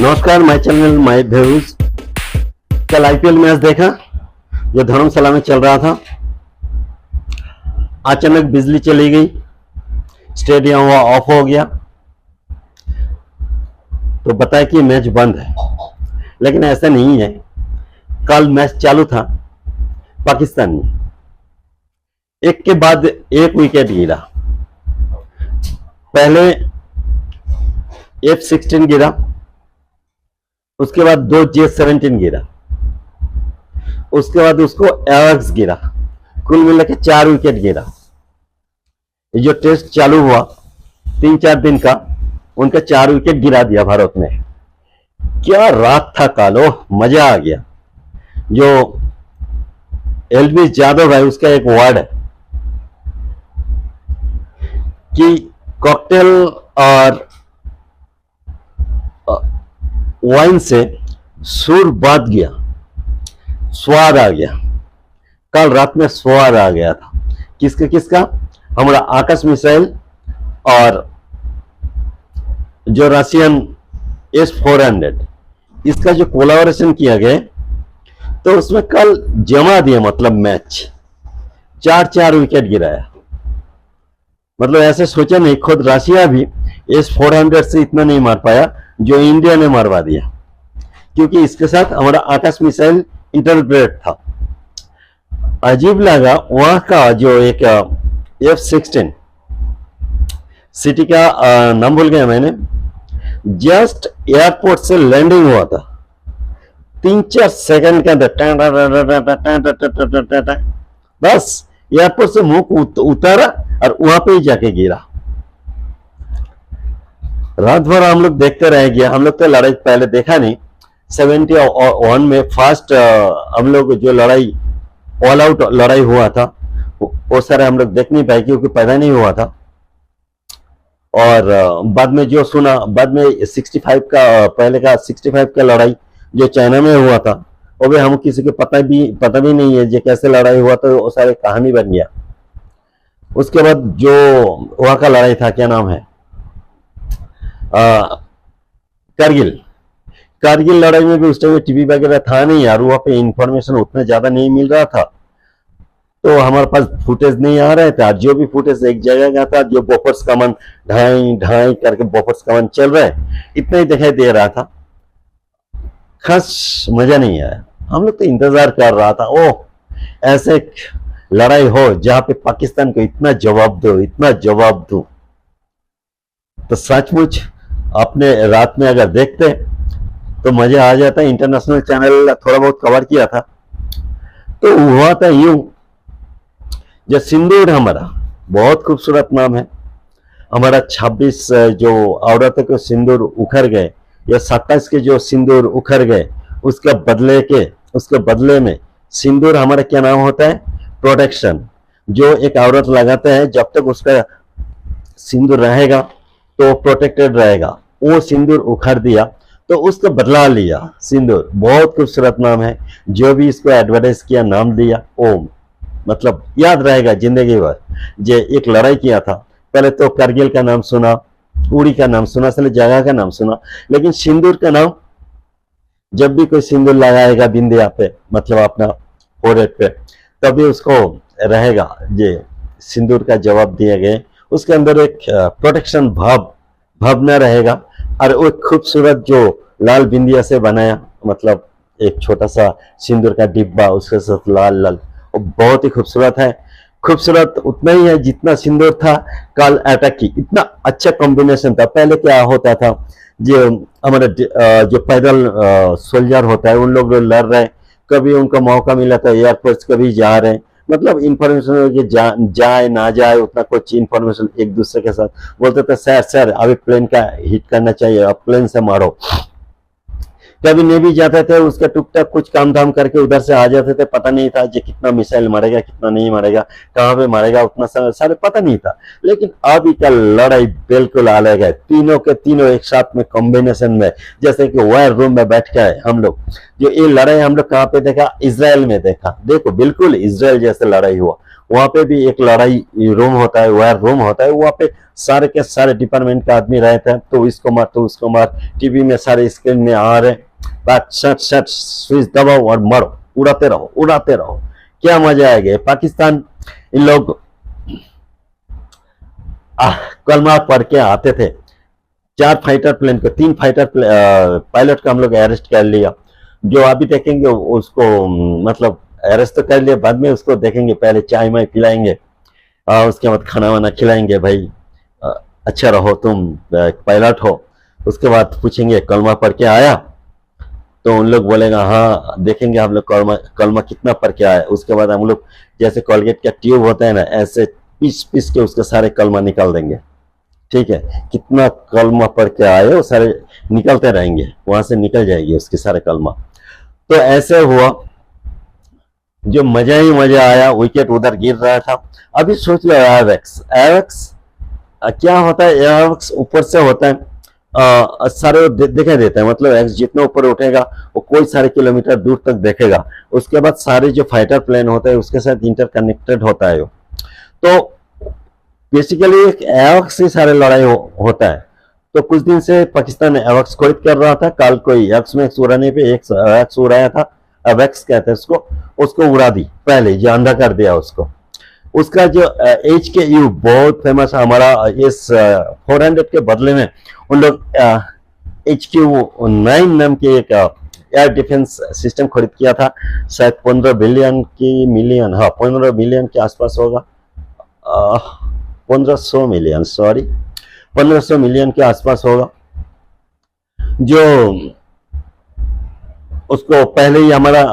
नमस्कार, my channel my views. कल IPL match देखा जो धर्मशाला में चल रहा था। अचानक बिजली चली गई, स्टेडियम हुआ ऑफ हो गया, तो बताया कि मैच बंद है। लेकिन ऐसा नहीं है, कल मैच चालू था। पाकिस्तान में एक के बाद एक विकेट गिरा। पहले F16 गिरा, उसके बाद 2 J17 गिरा, उसके बाद उसको एवक्स गिरा। कुल मिला के 4 विकेट गिरा। ये जो टेस्ट चालू हुआ 3-4 दिन का, उनका 4 विकेट गिरा दिया भारत ने। क्या रात था कालो, मजा आ गया। जो एलबी यादव है, उसका एक वर्ड है कि कॉकटेल और वाइन से सुर बात गया, स्वाद आ गया। कल रात में स्वाद आ गया था। किसका? हमारा आकाश मिसाइल और जो रशियन S-400, इसका जो कोलैबोरेशन किया गया, तो उसमें कल जमा दिया। मतलब मैच 4-4 विकेट गिराया। मतलब ऐसे सोचा नहीं, खुद रशिया भी S-400 से इतना नहीं मार पाया जो इंडिया ने मारवा दिया, क्योंकि इसके साथ हमारा आकाश मिसाइल इंटरप्रेट था। अजीब लगा वहां का जो एक F16 सिटी का नाम भूल गया मैंने, जस्ट एयरपोर्ट से लैंडिंग हुआ था 3-4 सेकंड के अंदर, बस एयरपोर्ट से मुंह उतारा और वहां पे ही जाके गिरा। रात भर हम लोग देखते रह गए। हम लोग तो लड़ाई पहले देखा नहीं। 71 में फर्स्ट हम लोग जो लड़ाई, ऑल आउट लड़ाई हुआ था, वो सारे हम लोग देख नहीं पाए क्योंकि पैदा नहीं हुआ था। और बाद में जो सुना, बाद में 65 का, पहले का 65 का लड़ाई जो चाइना में हुआ था, वो भी हम किसी को पता भी नहीं है जो कैसे लड़ाई हुआ था। वो सारे कहानी बन गया। उसके बाद जो वहां का लड़ाई था, क्या नाम है, कारगिल लड़ाई में भी उस टाइम टीवी वगैरह था नहीं यार, वहां पे इंफॉर्मेशन उतना ज्यादा नहीं मिल रहा था, तो हमारे पास फुटेज नहीं आ रहे थे। जो भी फुटेज एक जगह का था, जो बोफर्स कमान ढाई ढाई करके बोफर्स कमान चल रहे, इतना ही दिखाई दे रहा था। खास मजा नहीं आया। हम लोग तो इंतजार कर रहा था, ओह ऐसे लड़ाई हो जहां पे पाकिस्तान को इतना जवाब दो, तो सचमुच अपने रात में अगर देखते तो मजा आ जाता। इंटरनेशनल चैनल थोड़ा बहुत कवर किया था, तो हुआ था यूं, जो सिंदूर हमारा बहुत खूबसूरत नाम है। हमारा 26 जो औरतों के सिंदूर उखड़ गए, या 27 के जो सिंदूर उखड़ गए, उसके बदले में सिंदूर हमारा क्या नाम होता है, प्रोटेक्शन। जो एक औरत लगाता है, जब तक उसका सिंदूर रहेगा तो प्रोटेक्टेड रहेगा। वो सिंदूर उखाड़ दिया तो उसका बदला लिया सिंदूर। बहुत खूबसूरत नाम है। जो भी इसको एडवर्टाइज किया, नाम दिया, ओ मतलब याद रहेगा जिंदगी भर। जो एक लड़ाई किया था, पहले तो कारगिल का नाम सुना, उड़ी का नाम सुना, इसलिए जगह का नाम सुना, लेकिन सिंदूर का नाम, जब भी कोई सिंदूर लगाएगा बिंदिया पे, मतलब अपना फोrehead पे, तभी उसको रहेगा ये सिंदूर का जवाब दिए गए। उसके अंदर एक प्रोटेक्शन भावना रहेगा। और वो खूबसूरत जो लाल बिंदिया से बनाया, मतलब एक छोटा सा सिंदूर का डिब्बा, उसके साथ लाल, वो बहुत ही खूबसूरत है। खूबसूरत उतना ही है जितना सिंदूर था कल अटैक की। इतना अच्छा कॉम्बिनेशन था। पहले क्या होता था, जो हमारे जो पैदल सोल्जर होता है, उन लोग लड़ रहे, कभी उनको मौका मिला था एयरफोर्स, कभी जा रहे, मतलब इंफॉर्मेशन जाए ना जाए, उतना कुछ इंफॉर्मेशन एक दूसरे के साथ बोलते थे, सर अभी प्लेन का हिट करना चाहिए, अब प्लेन से मारो। कभी नेवी जाते थे, उसका टुकटाक कुछ काम धाम करके उधर से आ जाते थे। पता नहीं था जो कितना मिसाइल मारेगा, कितना नहीं मारेगा, कहाँ पे मारेगा, उतना सारे पता नहीं था। लेकिन अभी का लड़ाई बिल्कुल अलग है। तीनों के तीनों एक साथ में कॉम्बिनेशन में, जैसे कि वायर रूम में बैठ के हम लोग जो ये लड़ाई हम लोग कहाँ पे देखा, इसराइल में देखा। देखो बिल्कुल इसराइल जैसे लड़ाई हुआ, वहां पे भी एक लड़ाई रूम होता है, वायर रूम होता है, वहां पे सारे के सारे डिपार्टमेंट का आदमी रहते हैं, तो इसको मार तो उसको मार, टीवी में सारे स्क्रीन में आ रहे, शट शट स्विच दबाओ और मारो, उड़ाते रहो उड़ाते रहो, क्या मजा आएगा। पाकिस्तान इन लोग कलमा पढ़ के आते थे, 4 फाइटर प्लेन को, 3 फाइटर पायलट को हम लोग अरेस्ट कर लिया। जो अभी देखेंगे उसको मतलब अरेस्ट तो कर लिया, बाद में उसको देखेंगे, पहले चाय माय पिलाएंगे, उसके बाद खाना वाना खिलाएंगे, भाई अच्छा रहो तुम पायलट हो। उसके बाद पूछेंगे कलमा पढ़ के आया, तो उन लोग बोलेगा हाँ, देखेंगे हम लोग कलमा कलमा कितना पढ़ के आया। उसके बाद हम लोग जैसे कोलगेट का ट्यूब होता है ना, ऐसे पीस पीस के उसके सारे कलमा निकाल देंगे, ठीक है, कितना कलमा पढ़ के आए वो सारे निकलते रहेंगे, वहां से निकल जाएगी उसके सारे कलमा। तो ऐसे हुआ, जो मजा ही मजा आया, विकेट उधर गिर रहा था। अभी सोच लो एवैक्स, एवैक्स क्या होता है, एवैक्स ऊपर से होता है, सारे दिखाई देता है, मतलब एक्स जितना ऊपर उठेगा वो कोई सारे किलोमीटर दूर तक देखेगा। उसके बाद सारे जो फाइटर प्लेन होता है उसके साथ इंटरकनेक्टेड होता है। तो बेसिकली एक एवैक्स से सारे लड़ाई होता है। तो कुछ दिन से पाकिस्तान एवैक्स खरीद कर रहा था, कल कोई एक्स मैक्स उड़ाने पे एक एवैक्स उड़ाया था, एवैक्स कहते हैं उसको, उसको उड़ा दी, पहले जो अंधा कर दिया उसको। उसका जो HKU बहुत फेमस हमारा, इस 400 के बदले में उन लोग HQ9 नाम के एक एयर डिफेंस सिस्टम खरीद किया था, शायद 15 बिलियन की मिलियन, हाँ 15 बिलियन के आसपास होगा, 1500 मिलियन, सॉरी 1500 मिलियन के आसपास होगा। जो उसको पहले ही हमारा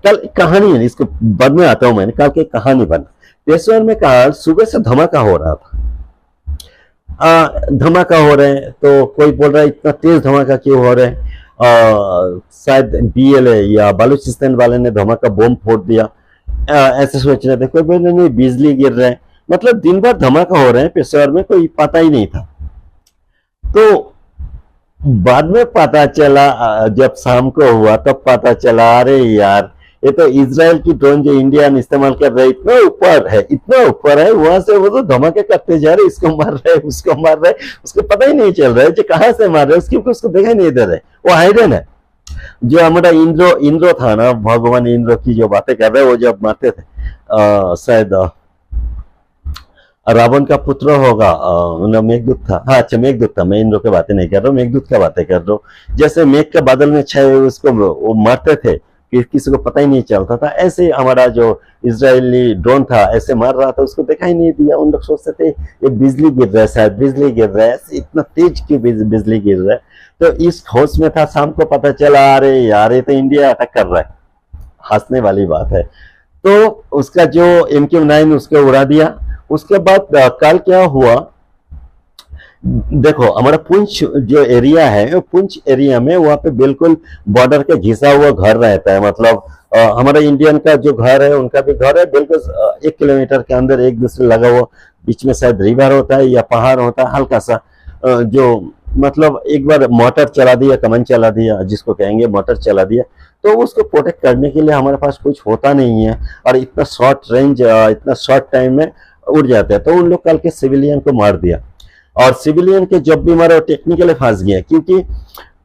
कल कहानी है, इसको बाद में आता हूं, मैंने कल की कहानी बन, पेशवर में कहा सुबह से धमाका हो रहा था, धमाका हो रहे हैं, तो कोई बोल रहा है इतना तेज धमाका क्यों हो रहे हैं, शायद BLA या बलूचिस्तान वाले ने धमाका बम फोड़ दिया, ऐसे सोच रहे थे। कोई बोल रहे नहीं बिजली गिर रहे हैं, मतलब दिन भर धमाका हो रहे हैं पेशवर में, कोई पता ही नहीं था। तो बाद में पता चला, जब शाम को हुआ तब पता चला, अरे यार ये तो इजराइल की ड्रोन जो इंडिया ने इस्तेमाल कर रहे इतना ऊपर है, इतना ऊपर है, वहां से वो तो धमाके करते जा रहे, इसको मार रहे उसको मार रहे, उसको पता ही नहीं चल रहा है जो कहां से मार रहे, उसको देखा ही नहीं दे रहे, वो हाइडन है। जो हमारा इंद्रो था ना, भगवान इंद्र की जो बातें कर रहे, वो जब मारते थे, शायद रावण का पुत्र होगा, मेघदूत था, हाँ अच्छा मेघदूत था, मैं इंद्र की बातें नहीं कर रहा हूँ, मेघदूत की बातें कर रहा हूँ। जैसे मेघ के बादल में छाए उसको वो मारते थे कि किसी को पता ही नहीं चलता था, ऐसे हमारा जो इजरायली ड्रोन था ऐसे मार रहा था, उसको देखा ही नहीं दिया। उन लोग सोचते थे ये बिजली गिर रहा है, शायद बिजली गिर रहा है, इतना तेज क्यों बिजली गिर रहा है। तो इस होश में था, शाम को पता चला अरे यार ये तो इंडिया अटैक कर रहा है, हंसने वाली बात है। तो उसका जो MQ9 उसको उड़ा दिया। उसके बाद कल क्या हुआ, देखो हमारा पुंछ जो एरिया है, पुंछ एरिया में वहां पे बिल्कुल बॉर्डर के घिसा हुआ घर रहता है, मतलब हमारा इंडियन का जो घर है उनका भी घर है, बिल्कुल 1 किलोमीटर के अंदर एक दूसरे लगा हुआ, बीच में शायद रिवर होता है या पहाड़ होता है हल्का सा, जो मतलब एक बार मोटर चला दिया, कमान चला दिया जिसको कहेंगे, मोटर चला दिया, तो उसको प्रोटेक्ट करने के लिए हमारे पास कुछ होता नहीं है, और इतना शॉर्ट रेंज इतना शॉर्ट टाइम में उड़ जाते हैं। तो उन लोग कल के सिविलियन को मार दिया, और सिविलियन के जब भी मारे टेक्निकली फंस गया, क्योंकि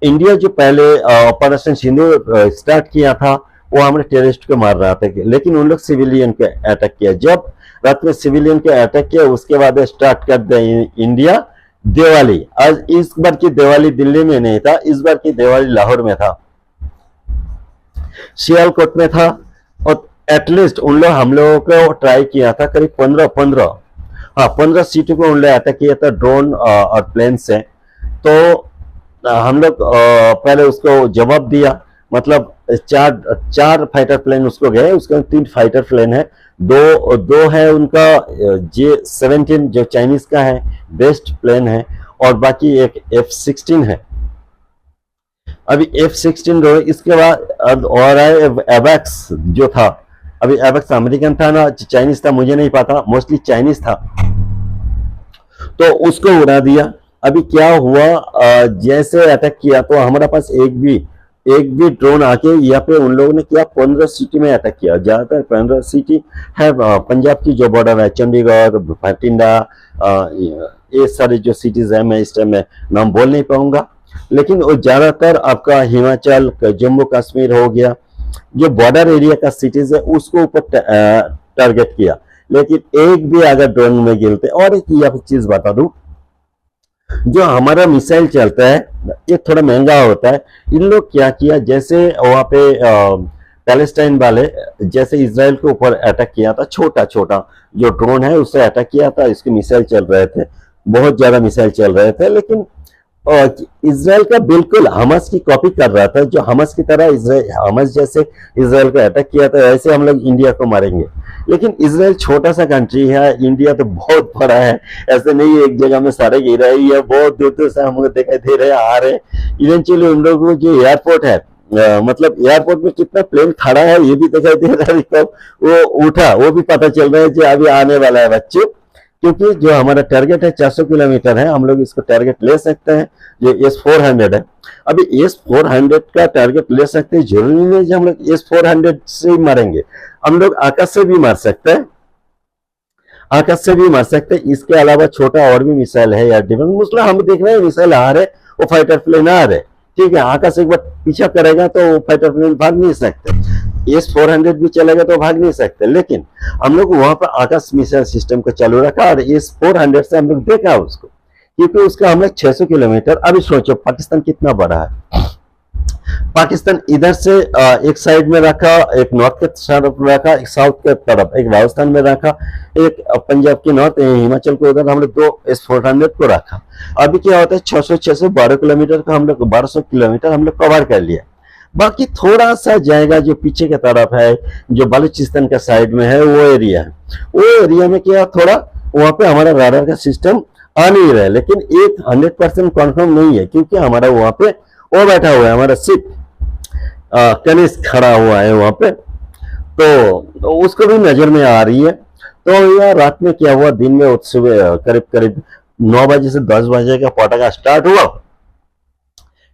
इंडिया जो पहले ऑपरेशन सिंदूर स्टार्ट किया था वो हमारे टेररिस्ट को मार रहा था, लेकिन उन लोग सिविलियन के अटैक किया। जब रात में सिविलियन के अटैक किया उसके बाद स्टार्ट कर दिया इंडिया दिवाली। आज इस बार की दिवाली दिल्ली में नहीं था, इस बार की दिवाली लाहौर में था, सियालकोट में था, और एटलीस्ट उन लोग हम लोगों को ट्राई किया था करीब 15 सीटों को उन लोग अटैक किया था ड्रोन और प्लेन से। तो हम लोग पहले उसको जवाब दिया, मतलब चार फाइटर प्लेन उसको गए, उसके 3 फाइटर प्लेन है, दो है उनका J-17 जो चाइनीज का है, बेस्ट प्लेन है, और बाकी एक F-16 है। अभी F-16 इसके बाद और है एवैक्स जो था, अभी एवैक्स अमेरिकन था ना चाइनीज था, मुझे नहीं पता, मोस्टली चाइनीज था, तो उसको उड़ा दिया। अभी क्या हुआ, जैसे अटैक किया तो हमारे पास एक भी एक भी ड्रोन आके यहाँ पे उन लोगों ने किया 15 सिटी में अटैक किया। ज्यादातर 15 सिटी है पंजाब की जो बॉर्डर है, चंडीगढ़, बठिंडा, ये सारी जो सिटीज है, मैं इस टाइम में नाम बोल नहीं पाऊंगा, लेकिन वो ज्यादातर आपका हिमाचल, जम्मू कश्मीर हो गया, जो बॉर्डर एरिया का सिटीज है उसको ऊपर टारगेट किया। लेकिन एक भी अगर ड्रोन में गिरते, और एक यहाँ चीज बता दूं, जो हमारा मिसाइल चलता है ये थोड़ा महंगा होता है। इन लोग क्या किया, जैसे वहां पे पैलेस्टाइन वाले जैसे इसराइल के ऊपर अटैक किया था, छोटा छोटा जो ड्रोन है उससे अटैक किया था, इसके मिसाइल चल रहे थे, बहुत ज्यादा मिसाइल चल रहे थे, लेकिन इसराइल का बिल्कुल हमास की कॉपी कर रहा था। जो हमास की तरह इसराइल, हमास जैसे इसराइल को अटैक किया था ऐसे हम लोग इंडिया को मारेंगे। लेकिन इसराइल छोटा सा कंट्री है, इंडिया तो बहुत बड़ा है, ऐसे नहीं एक जगह में सारे गिर रहे हैं, बहुत दूर दूर से हमको दिखाई दे रहे आ रहे। इवेंचुअली उन लोगों को जो एयरपोर्ट है, मतलब एयरपोर्ट में कितना प्लेन खड़ा है ये भी दिखाई दे रहा है, कब वो उठा वो भी पता चल रहा है जो अभी आने वाला है बच्चों। क्योंकि जो हमारा टारगेट है 400 किलोमीटर है, हम लोग इसको टारगेट ले सकते हैं। जो S-400 है, अभी S-400 का टारगेट ले सकते हैं, जरूरी नहीं कि हम लोग S-400 से ही मारेंगे, हम लोग आकाश से भी मार सकते हैं, आकाश से भी मार सकते हैं। इसके अलावा छोटा और भी मिसाइल है यार, डिफेंस मतलब हम देख रहे हैं मिसाइल आ रहे, वो फाइटर प्लेन आ रहे, ठीक है, आकाश एक बार पीछा करेगा तो फाइटर प्लेन भाग नहीं सकते, S-400 भी चलेगा तो भाग नहीं सकते। लेकिन हम लोग वहां पर आकाश मिसाइल सिस्टम को चालू रखा और S-400 से हम लोग देखा उसको, क्योंकि उसका हम लोग 600 किलोमीटर। अभी सोचो पाकिस्तान कितना बड़ा है, पाकिस्तान इधर से एक साइड में रखा, एक नॉर्थ के तरफ रखा, एक साउथ के तरफ, एक राजस्थान में रखा, एक पंजाब के नॉर्थ, हिमाचल को उधर हम लोग 2 S-400 को रखा। अभी क्या होता है 600-612 किलोमीटर का हम लोग 1200 किलोमीटर हम लोग कवर कर लिया। बाकी थोड़ा सा जाएगा जो पीछे के तरफ है, जो बलूचिस्तान का साइड में है, वो एरिया है, वो एरिया में क्या थोड़ा वहां पे हमारा राडार का सिस्टम आ नहीं रहा है। लेकिन एक 100% कन्फर्म नहीं है, क्योंकि हमारा वहां पे वो बैठा हुआ है, हमारा शिप कनिष्क खड़ा हुआ है वहां पे, तो उसको भी नजर में आ रही है। तो यार रात में क्या हुआ, दिन में सुबह करीब करीब 9 बजे से 10 बजे का पटाखा स्टार्ट हुआ।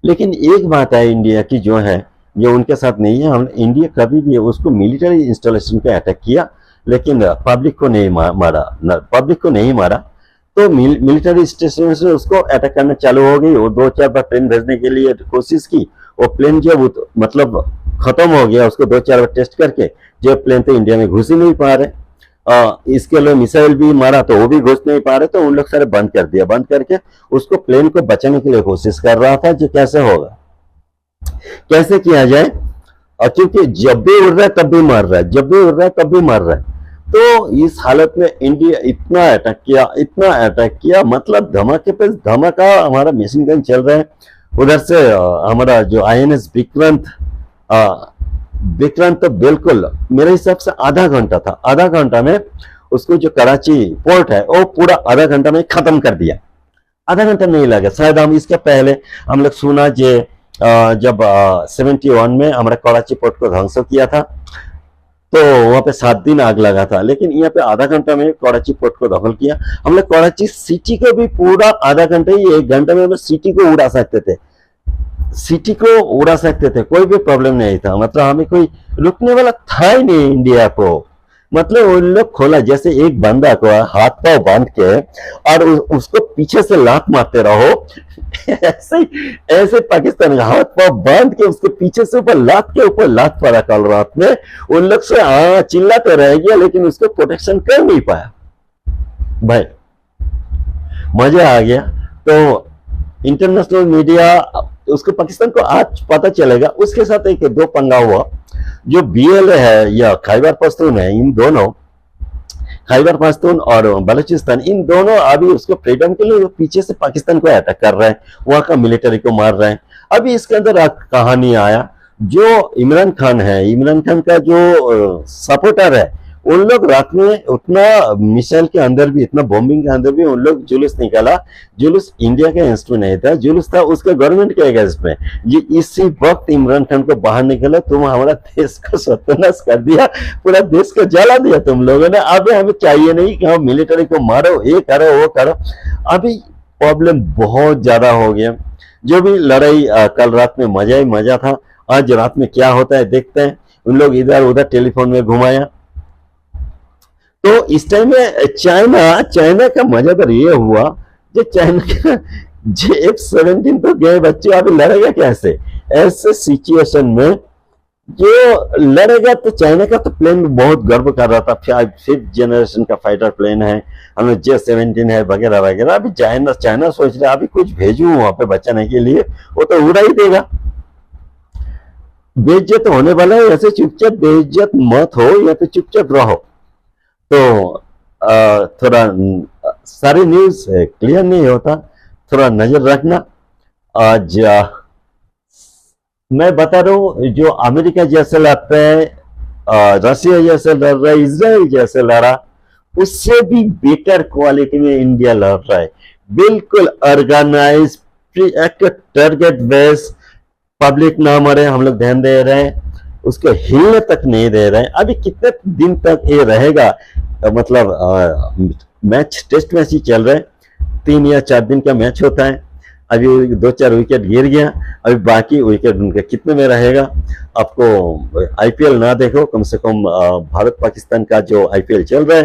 लेकिन एक बात है इंडिया की जो है, जो उनके साथ नहीं है, हम इंडिया कभी भी उसको मिलिट्री इंस्टॉलेशन पे अटैक किया, लेकिन पब्लिक को नहीं मारा, पब्लिक को नहीं मारा। तो मिलिट्री स्टेशन से उसको अटैक करना चालू हो गई। वो 2-4 बार प्लेन भेजने के लिए कोशिश की, वो प्लेन जब मतलब खत्म हो गया, उसको 2-4 बार टेस्ट करके जो प्लेन तो इंडिया में घुस ही नहीं पा रहे, इसके लिए मिसाइल भी मारा तो वो भी घुस नहीं पा रहे, तो उन लोग सारे बंद कर दिया। बंद करके उसको प्लेन को बचाने के लिए कोशिश कर रहा था, जो कैसे होगा, कैसे किया जाए, और क्योंकि जब भी उड़ रहा है तब भी मार रहा है, जब भी उड़ रहा है तब भी मार रहा है। तो इस हालत में इंडिया इतना अटैक किया, इतना अटैक किया, मतलब धमाके पे धमाका, हमारा मशीन गन चल रहा है। उधर से हमारा जो INS विक्रांत, विक्रांत तो बिल्कुल मेरे हिसाब से आधा घंटा था, आधा घंटा में उसको जो कराची पोर्ट है वो पूरा आधा घंटा में खत्म कर दिया। आधा घंटा नहीं लगा शायद। हम इसके पहले हम लोग सुना जे जब 71 में हमारा कराची पोर्ट को ध्वंस किया था, तो वहां पे 7 दिन आग लगा था, लेकिन यहाँ पे आधा घंटा में कराची पोर्ट को दखल किया। हम लोग कराची सिटी को भी पूरा आधा घंटे ही, 1 घंटे में हम सिटी को उड़ा सकते थे, सिटी को उड़ा सकते थे, कोई भी प्रॉब्लम नहीं था। मतलब हमें कोई रुकने वाला था ही नहीं इंडिया को। मतलब उन लोग खोला, जैसे एक बंदा को हाथ पांव बांध के और उसको पीछे से लात मारते रहो, ऐसे पाकिस्तान का हाथ पांव बांध के उसके पीछे से ऊपर लात पड़ा कल रात में। उन लोग से चिल्लाते रह गया, लेकिन उसको प्रोटेक्शन कर नहीं पाया। भाई मजा आ गया। तो इंटरनेशनल मीडिया, उसको पाकिस्तान को आज पता चलेगा। उसके साथ एक 2 पंगा हुआ, जो BLA है या खैबर पख्तून है, इन दोनों, खैबर पख्तून और बलूचिस्तान, इन दोनों अभी उसको फ्रीडम के लिए पीछे से पाकिस्तान को अटैक कर रहे हैं, वहां का मिलिट्री को मार रहे हैं। अभी इसके अंदर कहानी आया, जो इमरान खान है, इमरान खान का जो सपोर्टर है, उन लोग रात में उतना मिसाइल के अंदर भी, इतना बॉम्बिंग के अंदर भी उन लोग जुलूस निकाला। जुलूस इंडिया के अगेंस्ट में नहीं था, जुलूस था उसके गवर्नमेंट के अगेंस्ट में। ये इसी वक्त इमरान खान को बाहर निकला, तुम हमारा देश को सत्यानाश कर दिया, पूरा देश को जला दिया तुम लोगों ने, अभी हमें चाहिए नहीं कि हम मिलिट्री को मारो, ये करो वो करो। अभी प्रॉब्लम बहुत ज्यादा हो गया। जो भी लड़ाई कल रात में मजा ही मजा था। आज रात में क्या होता है देखते हैं। उन लोग इधर उधर टेलीफोन में घुमाया। तो इस टाइम में चाइना का मजेदार ये हुआ, जो चाइना का जो F-17 तो गए बच्चे, अभी लड़ेगा कैसे ऐसे सिचुएशन में? जो लड़ेगा तो चाइना का तो प्लेन बहुत गर्व कर रहा था, 5th जनरेशन का फाइटर प्लेन है, हमें J-17 है वगैरह वगैरह। अभी चाइना सोच रहा है अभी कुछ भेजूं वहां पे बचाने के लिए, वो तो उड़ा ही देगा। बेइज्जत होने वाला है, ऐसे चुपचाप बेइज्जत मत हो या तो चुपचाप रहो। तो थोड़ा सारी न्यूज क्लियर नहीं होता, थोड़ा नजर रखना। आज मैं बता रहा हूँ, जो अमेरिका जैसे लड़ता है, रशिया जैसे लड़ रहा है, इजराइल जैसे लड़ा, उससे भी बेटर क्वालिटी में इंडिया लड़ रहा है। बिल्कुल ऑर्गेनाइज, एक टारगेट बेस, पब्लिक ना मरे, हम लोग ध्यान दे रहे हैं, उसको हिलने तक नहीं दे रहे हैं। अभी कितने दिन तक ये रहेगा? मतलब मैच, टेस्ट मैच ही चल रहे हैं, 3 या 4 दिन का मैच होता है। अभी 2-4 विकेट गिर गया, अभी बाकी विकेट उनके कितने में रहेगा? आपको आईपीएल ना देखो, कम से कम भारत पाकिस्तान का जो आईपीएल चल रहा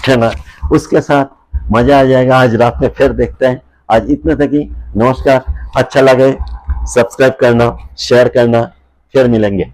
है ना, उसके साथ मजा आ जाएगा। आज रात में फिर देखते हैं। आज इतने तक ही। नमस्कार, अच्छा लगे सब्सक्राइब करना, शेयर करना, फिर मिलेंगे।